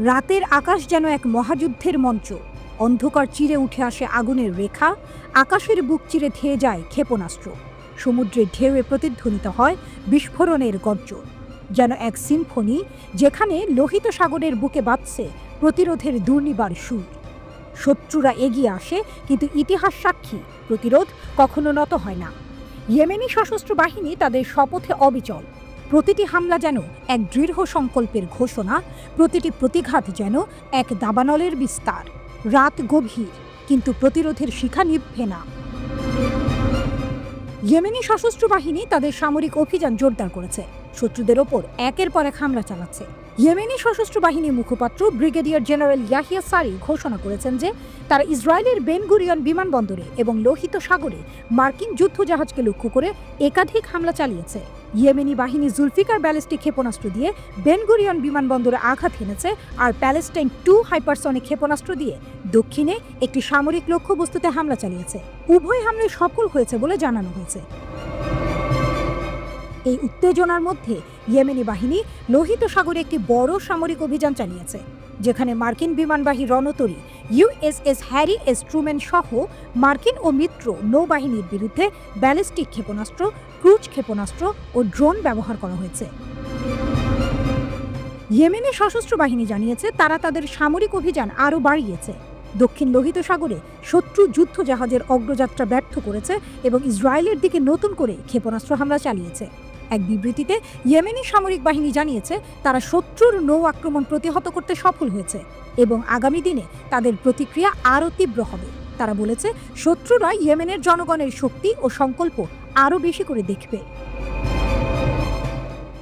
রাতের আকাশ যেন এক মহাযুদ্ধের মঞ্চ। অন্ধকার চিরে উঠে আসে আগুনের রেখা, আকাশের বুক চিরে ধেয়ে যায় ক্ষেপণাস্ত্র। সমুদ্রের ঢেউয়ে প্রতিধ্বনিত হয় বিস্ফোরণের গর্জন, যেন এক সিম্ফনি যেখানে লোহিত সাগরের বুকে বাজছে প্রতিরোধের দুর্নিবার সুর। শত্রুরা এগিয়ে আসে, কিন্তু ইতিহাস সাক্ষী প্রতিরোধ কখনো নত হয় না। ইয়েমেনি সশস্ত্র বাহিনী তাদের শপথে অবিচল। প্রতিটি হামলা যেন এক দৃঢ় সংকল্পের ঘোষণা, প্রতিটি প্রতিঘাত যেন এক দাবানলের বিস্তার। রাত গভীর, কিন্তু প্রতিরোধের শিখা নিভবে না। ইয়েমেনি সশস্ত্র বাহিনী তাদের সামরিক অভিযান জোরদার করেছে, শত্রুদের ওপর একের পর এক হামলা চালাচ্ছে। ইয়েমেনি সশস্ত্র বাহিনীর মুখপাত্র ব্রিগেডিয়ার জেনারেল ইয়াহিয়া সারি ঘোষণা করেছেন যে তারা ইসরায়েলের বেন গুরিয়ন বিমানবন্দরে এবং লোহিত সাগরে মার্কিন যুদ্ধজাহাজকে লক্ষ্য করে একাধিক হামলা চালিয়েছে। ইয়েমেনি বাহিনী জুলফিকার ব্যালিস্টিক ক্ষেপণাস্ত্র দিয়ে বেন গুরিয়ন বিমানবন্দরে আঘাত হেনেছে, আর প্যালেস্টাইন 2 হাইপারসনিক ক্ষেপণাস্ত্র দিয়ে দক্ষিণে একটি সামরিক লক্ষ্যবস্তুতে হামলা চালিয়েছে। উভয় হামলায় সফল হয়েছে বলে জানানো হয়েছে। এই উত্তেজনার মধ্যে ইয়েমেনি বাহিনী লোহিত সাগরে একটি বড় সামরিক অভিযান চালিয়েছে, যেখানে মার্কিন বিমানবাহী রণতরী ইউএসএস হ্যারি এস ট্রুম্যান সহ মার্কিন ও মিত্র নৌবাহিনীর বিরুদ্ধে ব্যালিস্টিক ক্ষেপণাস্ত্র, ক্রুজ ক্ষেপণাস্ত্র ও ড্রোন ব্যবহার করা হয়েছে। ইয়েমেনি সশস্ত্র বাহিনী জানিয়েছে তারা তাদের সামরিক অভিযান আরও বাড়িয়েছে। দক্ষিণ লোহিত সাগরে শত্রু যুদ্ধ জাহাজের অগ্রযাত্রা ব্যর্থ করেছে এবং ইসরায়েলের দিকে নতুন করে ক্ষেপণাস্ত্র হামলা চালিয়েছে। এক বিবৃতিতে ইয়েমেনি সামরিক বাহিনী জানিয়েছে তারা শত্রুর নৌ আক্রমণ প্রতিহত করতে সফল হয়েছে এবং আগামী দিনে তাদের প্রতিক্রিয়া আরও তীব্র হবে। তারা বলেছে শত্রুরা ইয়েমেনের জনগণের শক্তি ও সংকল্প আরও বেশি করে দেখবে।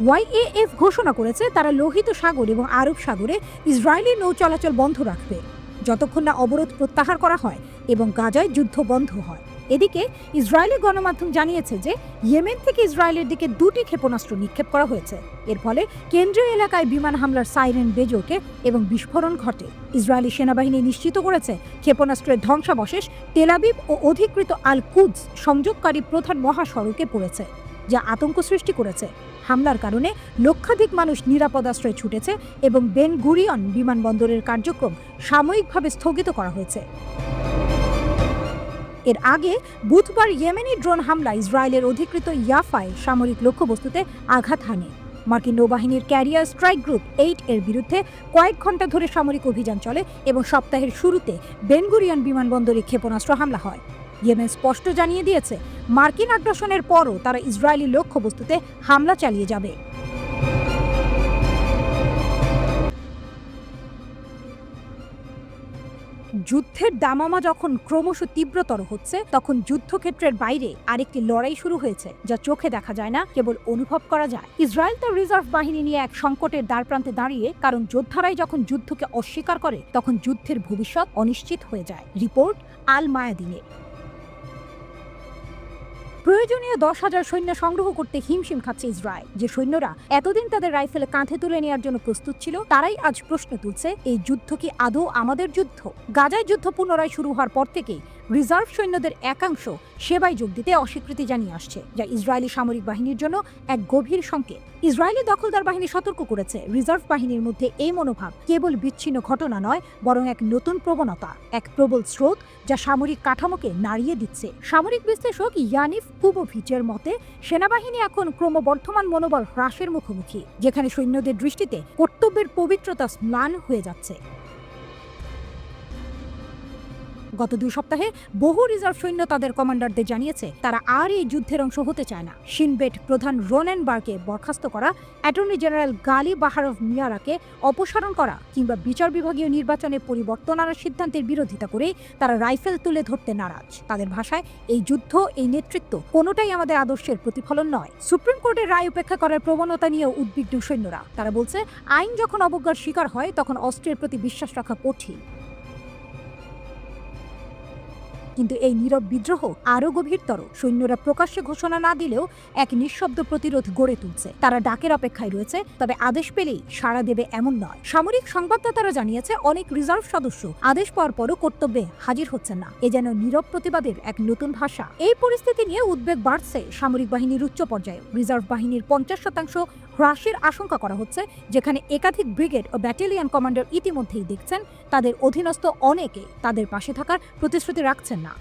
ওয়াইএএফ ঘোষণা করেছে তারা লোহিত সাগর এবং আরব সাগরে ইসরায়েলি নৌ চলাচল বন্ধ রাখবে যতক্ষণ না অবরোধ প্রত্যাহার করা হয় এবং গাজায় যুদ্ধ বন্ধ হয়। এদিকে ইসরায়েলি গণমাধ্যম জানিয়েছে যে ইয়েমেন থেকে ইসরায়েলের দিকে 2টি ক্ষেপণাস্ত্র নিক্ষেপ করা হয়েছে। এর ফলে কেন্দ্রীয় এলাকায় বিমান হামলার সাইরেন বেজে ওঠে এবং বিস্ফোরণ ঘটে। ইসরায়েলি সেনাবাহিনী নিশ্চিত করেছে ক্ষেপণাস্ত্রের ধ্বংসাবশেষ তেল আবিব ও অধিকৃত আল কুদস সংযোগকারী প্রধান মহাসড়কে পড়েছে, যা আতঙ্ক সৃষ্টি করেছে। হামলার কারণে লক্ষাধিক মানুষ নিরাপদ আশ্রয়ে ছুটেছে এবং বেন গুরিয়ন বিমানবন্দরের কার্যক্রম সাময়িকভাবে স্থগিত করা হয়েছে। এর আগে বুধবার ইয়েমেনি ড্রোন হামলা ইসরায়েলের অধিকৃত ইয়াফায় সামরিক লক্ষ্যবস্তুতে আঘাত হানে। মার্কিন নৌবাহিনীর ক্যারিয়ার স্ট্রাইক গ্রুপ 8 এর বিরুদ্ধে কয়েক ঘন্টা ধরে সামরিক অভিযান চলে এবং সপ্তাহের শুরুতে বেন গুরিয়ন বিমানবন্দরে ক্ষেপণাস্ত্র হামলা হয়। ইয়েমেন স্পষ্ট জানিয়ে দিয়েছে মার্কিন আগ্রাসনের পরও তারা ইসরায়েলি লক্ষ্যবস্তুতে হামলা চালিয়ে যাবে। যুদ্ধের দামামা যখন ক্রমশ তীব্রতর হচ্ছে, তখন যুদ্ধক্ষেত্রের বাইরে আরেকটি লড়াই শুরু হয়েছে, যা চোখে দেখা যায় না, কেবল অনুভব করা যায়। ইসরায়েল তার রিজার্ভ বাহিনী নিয়ে এক সংকটের দ্বারপ্রান্তে দাঁড়িয়ে, কারণ যোদ্ধারাই যখন যুদ্ধকে অস্বীকার করে তখন যুদ্ধের ভবিষ্যৎ অনিশ্চিত হয়ে যায়। রিপোর্ট আল মায়াদিনের। প্রয়োজনীয় 10,000 সৈন্য সংগ্রহ করতে হিমশিম খাচ্ছে ইসরায়েল। যে সৈন্যরা এতদিন তাদের রাইফেল কাঁধে তুলে নেওয়ার জন্য প্রস্তুত ছিল, তারাই আজ প্রশ্ন তুলছে, এই যুদ্ধ কি আদৌ আমাদের যুদ্ধ? গাজায় যুদ্ধ পুনরায় শুরু হওয়ার পর থেকেই রিজার্ভ সৈন্যদের একাংশ সেবায় যোগ দিতে অস্বীকৃতি জানিয়ে আসছে, যা ইসরায়েলি সামরিক বাহিনীর জন্য এক গভীর সংকেত। ইসরায়েলি দখলদার বাহিনী সতর্ক করেছে, রিজার্ভ বাহিনীর মধ্যে এই মনোভাব কেবল বিচ্ছিন্ন ঘটনা নয়, বরং এক নতুন প্রবণতা, এক প্রবল স্রোত যা সামরিক কাঠামোকে নাড়িয়ে দিচ্ছে। সামরিক বিশ্লেষক ইয়ানিফ কুবোভিচের মতে, সেনাবাহিনী এখন ক্রমবর্ধমান মনোবল হ্রাসের মুখোমুখি, যেখানে সৈন্যদের দৃষ্টিতে কর্তব্যের পবিত্রতা ম্লান হয়ে যাচ্ছে। গত 2 সপ্তাহে বহু রিজার্ভ সৈন্য তাদের কমান্ডারদের জানিয়েছে তারা আর এই যুদ্ধের অংশ হতে চায় না। শিনবেট প্রধান রোনেন বারকে বরখাস্ত করা, অ্যাটর্নি জেনারেল গালি বাহারভ মিয়ারাকে অপসারণ করা কিংবা বিচার বিভাগীয় নির্বাচনে পরিবর্তন আনার সিদ্ধান্তের বিরোধিতা করেই তারা রাইফেল তুলে ধরতে নারাজ। তাদের ভাষায়, এই যুদ্ধ, এই নেতৃত্ব কোনোটাই আমাদের আদর্শের প্রতিফলন নয়। সুপ্রিম কোর্টের রায় উপেক্ষা করার প্রবণতা নিয়েও উদ্বিগ্ন সৈন্যরা। তারা বলছে, আইন যখন অবজ্ঞার শিকার হয় তখন অস্ত্রের প্রতি বিশ্বাস রাখা কঠিন। কিন্তু এই নীরব বিদ্রোহ আরও গভীরতর। সৈন্যরা প্রকাশ্যে ঘোষণা না দিলেও এক নিঃশব্দ প্রতিরোধ গড়ে তুলছে। তারা ডাকের অপেক্ষায় রয়েছে, তবে আদেশ পেলেই সাড়া দেবে এমন নয়। সামরিক সংবাদদাতারা জানিয়েছে অনেক রিজার্ভ সদস্য আদেশ পাওয়ার পরও কর্তব্যে হাজির হচ্ছেন না। এ যেন নীরব প্রতিবাদের এক নতুন ভাষা। এই পরিস্থিতি নিয়ে উদ্বেগ বাড়ছে সামরিক বাহিনীর উচ্চ পর্যায়ে। রিজার্ভ বাহিনীর 50% হ্রাসের আশঙ্কা করা হচ্ছে, যেখানে একাধিক ব্রিগেড ও ব্যাটালিয়ন কমান্ডার ইতিমধ্যেই দেখছেন তাদের অধীনস্থ অনেকে তাদের পাশে থাকার প্রতিশ্রুতি রাখছেন না।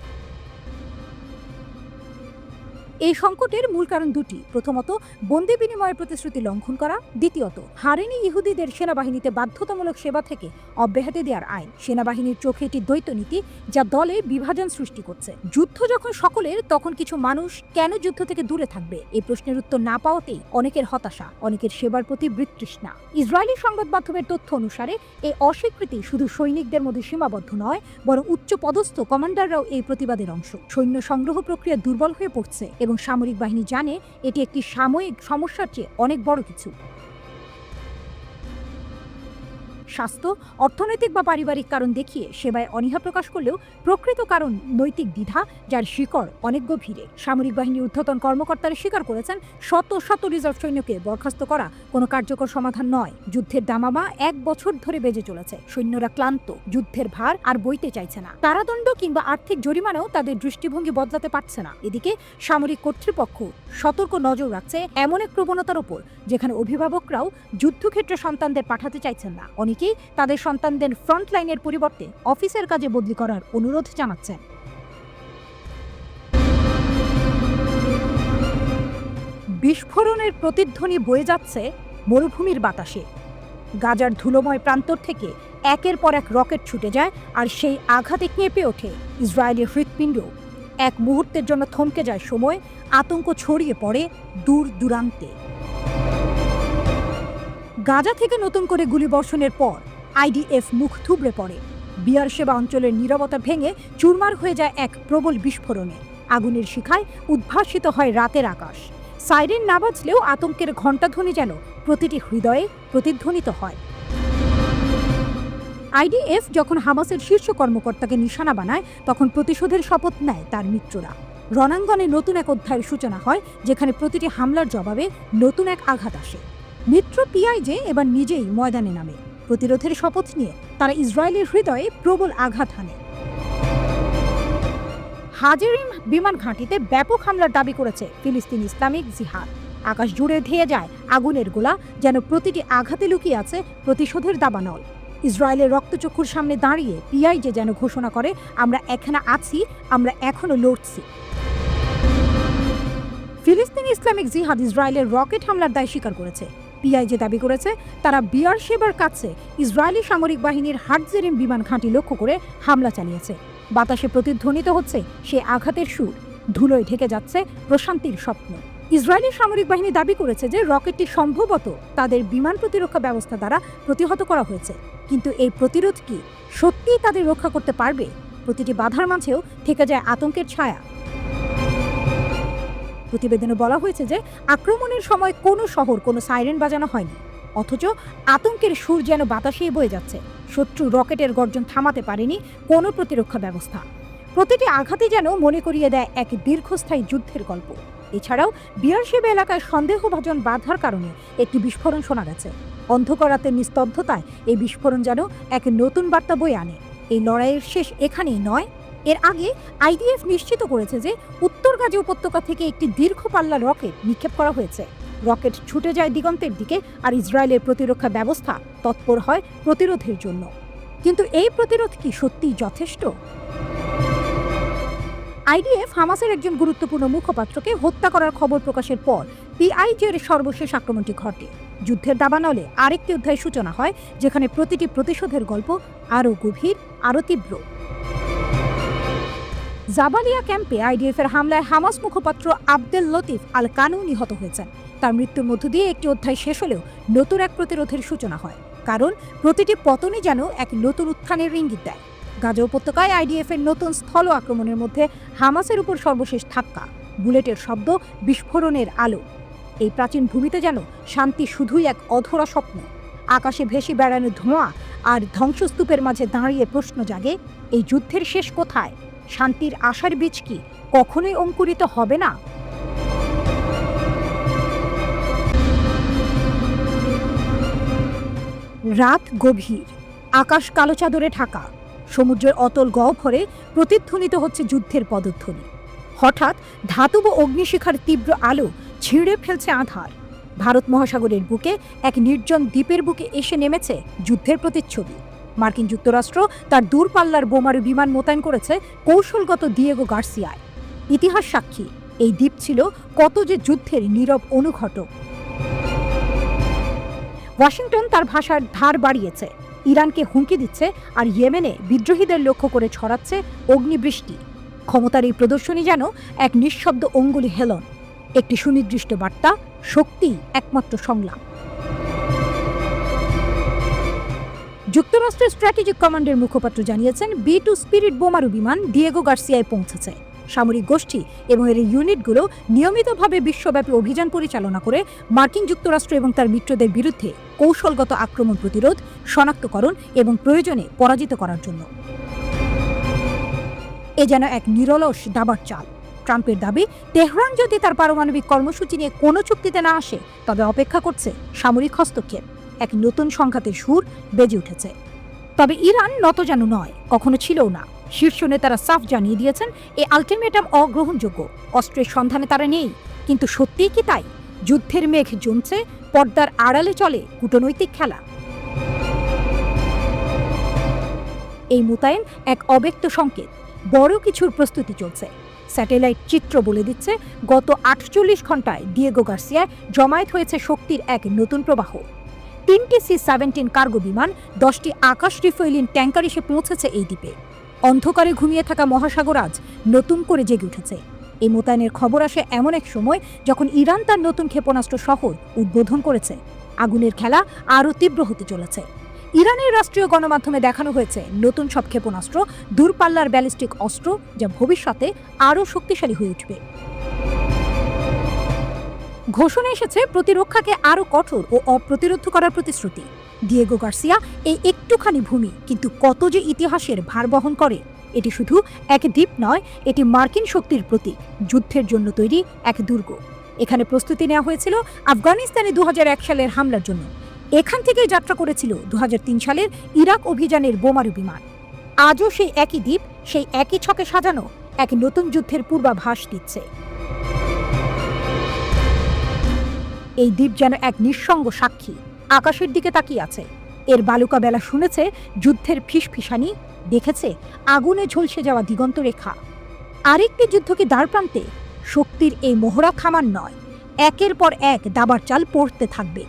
এই সংকটের মূল কারণ দুটি। প্রথমত, বন্দি বিনিময়ের প্রতিশ্রুতি লঙ্ঘন করা। দ্বিতীয়ত, হারেনি ইহুদিদের সেনাবাহিনীতে বাধ্যতামূলক সেবা থেকে অব্যাহতি দেওয়ার আইন। সেনাবাহিনীর চোখে এটি দ্বৈত নীতি, যা দলে বিভাজন সৃষ্টি করছে। যুদ্ধ যখন সকলের, তখন কিছু মানুষ কেন যুদ্ধ থেকে দূরে থাকবে? এই প্রশ্নের উত্তর না পাওয়াতেই অনেকের হতাশা, অনেকের সেবার প্রতি বিতৃষ্ণা। ইসরায়েলি সংবাদ মাধ্যমের তথ্য অনুসারে এই অস্বীকৃতি শুধু সৈনিকদের মধ্যে সীমাবদ্ধ নয়, বরং উচ্চ পদস্থ কমান্ডাররাও এই প্রতিবাদের অংশ। সৈন্য সংগ্রহ প্রক্রিয়া দুর্বল হয়ে পড়ছে এবং সামরিক বাহিনী জানে এটি একটি সাময়িক সমস্যার চেয়ে অনেক বড় কিছু। স্বাস্থ্য, অর্থনৈতিক বা পারিবারিক কারণ দেখিয়ে সেবায় অনীহা প্রকাশ করলেও প্রকৃত কারণ নৈতিক দ্বিধা, যার শিকড় অনেক গভীরে। সামরিক বাহিনীর ঊর্ধ্বতন কর্মকর্তারা স্বীকার করেছেন, শত শত রিজার্ভ সৈন্যকে বরখাস্ত করা কোনো কার্যকর সমাধান নয়। যুদ্ধের দামামা 1 বছর ধরে বেজে চলেছে। সৈন্যরা ক্লান্ত, যুদ্ধের ভার আর বইতে চাইছে না। কারাদণ্ড কিংবা আর্থিক জরিমানাও তাদের দৃষ্টিভঙ্গি বদলাতে পারছে না। এদিকে সামরিক কর্তৃপক্ষ সতর্ক নজর রাখছে এমন এক প্রবণতার ওপর, যেখানে অভিভাবকরাও যুদ্ধক্ষেত্রে সন্তানদের পাঠাতে চাইছেন না। অনেকেই তাদের সন্তানদের ফ্রন্ট লাইনের পরিবর্তে অফিসের কাজে বদলি করার অনুরোধ জানাচ্ছেন। বিস্ফোরণের প্রতিধ্বনি বয়ে যাচ্ছে মরুভূমির বাতাসে। গাজার ধুলোময় প্রান্তর থেকে একের পর এক রকেট ছুটে যায়, আর সেই আঘাতে কেঁপে ওঠে ইসরায়েলের হৃৎপিণ্ড। এক মুহূর্তের জন্য থমকে যায় সময়, আতঙ্ক ছড়িয়ে পড়ে দূর দূরান্তে। গাজা থেকে নতুন করে গুলিবর্ষণের পর আইডিএফ মুখ থুবড়ে পড়ে। বিয়ারশেবা অঞ্চলের নীরবতা ভেঙে চুরমার হয়ে যায় এক প্রবল বিস্ফোরণে। আগুনের শিখায় উদ্ভাসিত হয় রাতের আকাশ। সাইরেন না বাজলেও আতঙ্কের ঘণ্টাধ্বনি যেন প্রতিটি হৃদয়ে প্রতিধ্বনিত হয়। আইডিএফ যখন হামাসের শীর্ষ কর্মকর্তাকে নিশানা বানায়, তখন প্রতিশোধের শপথ নেয় তার মিত্ররা। রণাঙ্গনে নতুন এক অধ্যায়ের সূচনা হয়, যেখানে প্রতিটি হামলার জবাবে নতুন এক আঘাত আসে। মিত্র পিআইজে এবার নিজেই ময়দানে নামে। প্রতিরোধের শপথ নিয়ে তারা ইসরায়েলের হৃদয়ে প্রবল আঘাত হানে। হাজেরিম বিমান ঘাঁটিতে ব্যাপক হামলার দাবি করেছে ফিলিস্তিনি ইসলামিক জিহাদ। আকাশ জুড়ে ধেয়ে যায় আগুনের গোলা, যেন প্রতিটি আঘাতে লুকিয়ে আছে প্রতিশোধের দাবানল। ইসরায়েলের রক্তচক্ষুর সামনে দাঁড়িয়ে পিআইজে যেন ঘোষণা করে, আমরা এখানে আছি, আমরা এখনো লড়ছি। ফিলিস্তিনি ইসলামিক জিহাদ ইসরায়েলের রকেট হামলার দায় স্বীকার করেছে। পিআইজে দাবি করেছে, তারা বিয়ারশেবার কাছে ইসরায়েলি সামরিক বাহিনীর হাটজেরিম বিমান ঘাঁটি লক্ষ্য করে হামলা চালিয়েছে। বাতাসে প্রতিধ্বনিত হচ্ছে সে আঘাতের সুর, ধুলোয় ঢেকে যাচ্ছে প্রশান্তির স্বপ্ন। ইসরায়েলি সামরিক বাহিনী দাবি করেছে যে রকেটটি সম্ভবত তাদের বিমান প্রতিরক্ষা ব্যবস্থা দ্বারা প্রতিহত করা হয়েছে। কিন্তু এই প্রতিরোধ কি সত্যিই তাদের রক্ষা করতে পারবে? প্রতিটি বাধার মাঝেও থেকে যায় আতঙ্কের ছায়া। প্রতিবেদনে বলা হয়েছে যে আক্রমণের সময় কোনো শহর, কোনো সাইরেন বাজানো হয়নি, অথচ আতঙ্কের সুর যেন বাতাসে বয়ে যাচ্ছে। শত্রু রকেটের গর্জন থামাতে পারেনি কোনো প্রতিরক্ষা ব্যবস্থা। প্রতিটি আঘাতে যেন মনে করিয়ে দেয় এক দীর্ঘস্থায়ী যুদ্ধের গল্প। এছাড়াও বিয়ারশেবা এলাকায় সন্দেহভাজন বাধার কারণে একটি বিস্ফোরণ শোনা গেছে। অন্ধকার রাতের নিস্তব্ধতায় এই বিস্ফোরণ যেন এক নতুন বার্তা বয়ে আনে। এই লড়াইয়ের শেষ এখানেই নয়। এর আগে আইডিএফ নিশ্চিত করেছে যে উত্তর গাজা উপত্যকা থেকে একটি দীর্ঘ পাল্লা রকেট নিক্ষেপ করা হয়েছে। রকেট ছুটে যায় দিগন্তের দিকে, আর ইসরায়েলের প্রতিরক্ষা ব্যবস্থা তৎপর হয় প্রতিরোধের জন্য। কিন্তু এই প্রতিরোধ কি সত্যিই যথেষ্ট? আইডিএফ হামাসের একজন গুরুত্বপূর্ণ মুখপাত্রকে হত্যা করার খবর প্রকাশের পর পিআইজের সর্বশেষ আক্রমণটি ঘটে। যুদ্ধের দাবানলে আরেকটি অধ্যায়ের সূচনা হয়, যেখানে প্রতিটি প্রতিশোধের গল্প আরও গভীর, আরও তীব্র। জাবালিয়া ক্যাম্পে আইডিএফের হামলায় হামাস মুখপাত্র আবদেল লতিফ আল কানু নিহত হয়েছেন। তার মৃত্যুর মধ্য দিয়ে একটি অধ্যায় শেষ হলেও নতুন এক প্রতিরোধের সূচনা হয়, কারণ প্রতিটি পতনই যেন এক নতুন উত্থানের ইঙ্গিত দেয়। গাজা উপত্যকায় আইডিএফের নতুন স্থল আক্রমণের মধ্যে হামাসের উপর সর্বশেষ ধাক্কা, বুলেটের শব্দ, বিস্ফোরণের আলো। এই প্রাচীন ভূমিতে যেন শান্তি শুধুই এক অধরা স্বপ্ন। আকাশে ভেসে বেড়ানো ধোঁয়া আর ধ্বংসস্তূপের মাঝে দাঁড়িয়ে প্রশ্ন জাগে, এই যুদ্ধের শেষ কোথায়? শান্তির আশার বীজ কি কখনোই অঙ্কুরিত হবে না? রাত গভীর, আকাশ কালো চাদরে ঢাকা, সমুদ্রের অতল গহ্বরে প্রতিধ্বনিত হচ্ছে যুদ্ধের পদধ্বনি। হঠাৎ ধাতব অগ্নিশিখার তীব্র আলো ছিঁড়ে ফেলছে আঁধার। ভারত মহাসাগরের বুকে এক নির্জন দ্বীপের বুকে এসে নেমেছে যুদ্ধের প্রতিচ্ছবি। মার্কিন যুক্তরাষ্ট্র তার দূরপাল্লার বোমারু বিমান মোতায়েন করেছে কৌশলগত দিয়েগো গার্সিয়ায়। ইতিহাস সাক্ষী, এই দ্বীপ ছিল কত যে যুদ্ধের নীরব অনুঘটক। ওয়াশিংটন তার ভাষার ধার বাড়িয়েছে, ইরানকে হুমকি দিচ্ছে, আর ইয়েমেনে বিদ্রোহীদের লক্ষ্য করে ছড়াচ্ছে অগ্নিবৃষ্টি। ক্ষমতার এই প্রদর্শনী যেন এক নিঃশব্দ অঙ্গুলি হেলন, একটি সুনির্দিষ্ট বার্তা: শক্তি একমাত্র সংলাপ। যুক্তরাষ্ট্রের স্ট্র্যাটেজিক কমান্ডের মুখপাত্র জানিয়েছেন, B-2 স্পিরিট বোমারু বিমান দিয়েগো গার্সিয়ায় পৌঁছেছে। সামরিক গোষ্ঠী এবং এর ইউনিটগুলো নিয়মিতভাবে বিশ্বব্যাপী অভিযান পরিচালনা করে মার্কিন যুক্তরাষ্ট্র এবং তার মিত্রদের বিরুদ্ধে কৌশলগত আক্রমণ প্রতিরোধ, শনাক্তকরণ এবং প্রয়োজনে পরাজিত করার জন্য। এ যেন এক নিরলস দাবার চাল। ট্রাম্পের দাবি, তেহরান যদি তার পারমাণবিক কর্মসূচি নিয়ে কোনো চুক্তিতে না আসে, তবে অপেক্ষা করছে সামরিক হস্তক্ষেপ। এক নতুন সংঘাতের সুর বেজে উঠেছে। তবে ইরান নতজানু নয়, কখনো ছিলও না। শীর্ষ নেতারা সাফ জানিয়ে দিয়েছেন, এই আলটিমেটাম অগ্রহণযোগ্য। অস্ত্রের সন্ধানে তারা নেই। কিন্তু সত্যিই কি তাই? যুদ্ধের মেঘ জমছে, পর্দার আড়ালে চলে কূটনৈতিক খেলা। এই মোতায়েন এক অব্যক্ত সংকেত, বড় কিছুর প্রস্তুতি চলছে। স্যাটেলাইট চিত্র বলে দিচ্ছে, গত 48 ঘন্টায় দিয়েগো গার্সিয়ায় জমায়েত হয়েছে শক্তির এক নতুন প্রবাহ। 3টি C-17 কার্গো বিমান, 10টি আকাশ রিফুয়েলিং ট্যাঙ্কার এসে পৌঁছেছে এই দ্বীপে। অন্ধকারে ঘুমিয়ে থাকা মহাসাগর আজ নতুন করে জেগে উঠেছে। এই মোতায়েনের খবর আসে এমন এক সময় যখন ইরান তার নতুন ক্ষেপণাস্ত্র শহর উদ্বোধন করেছে। আগুনের খেলা আরও তীব্র হতে চলেছে। ইরানের রাষ্ট্রীয় গণমাধ্যমে দেখানো হয়েছে নতুন সব ক্ষেপণাস্ত্র, দূরপাল্লার ব্যালিস্টিক অস্ত্র, যা ভবিষ্যতে আরও শক্তিশালী হয়ে উঠবে। ঘোষণা এসেছে প্রতিরক্ষাকে আরও কঠোর ও অপ্রতিরোধ করার প্রতিশ্রুতি। দিয়েগো গার্সিয়া এই একটুখানি ভূমি কিন্তু কত যে ইতিহাসের ভার বহন করে। এটি শুধু এক দ্বীপ নয়, এটি মার্কিন শক্তির প্রতীক, যুদ্ধের জন্য তৈরি এক দুর্গ। এখানে প্রস্তুতি নেওয়া হয়েছিল আফগানিস্তানে 2001 সালের হামলার জন্য। এখান থেকেই যাত্রা করেছিল 2003 সালের ইরাক অভিযানের বোমারু বিমান। আজও সেই একই দ্বীপ, সেই একই ছকে সাজানো এক নতুন যুদ্ধের পূর্বাভাস দিচ্ছে। এই দ্বীপ যেন এক নিঃসঙ্গ সাক্ষী, আকাশের দিকে তাকিয়ে আছে। এর বালুকা বেলা শুনেছে যুদ্ধের ফিসফিসানি, দেখেছে আগুনে ঝলসে যাওয়া দিগন্ত রেখা। আরেকটি যুদ্ধকে দ্বারপ্রান্তে। শক্তির এই মোহরা থামার নয়, একের পর এক দাবার চাল পড়তে থাকবে।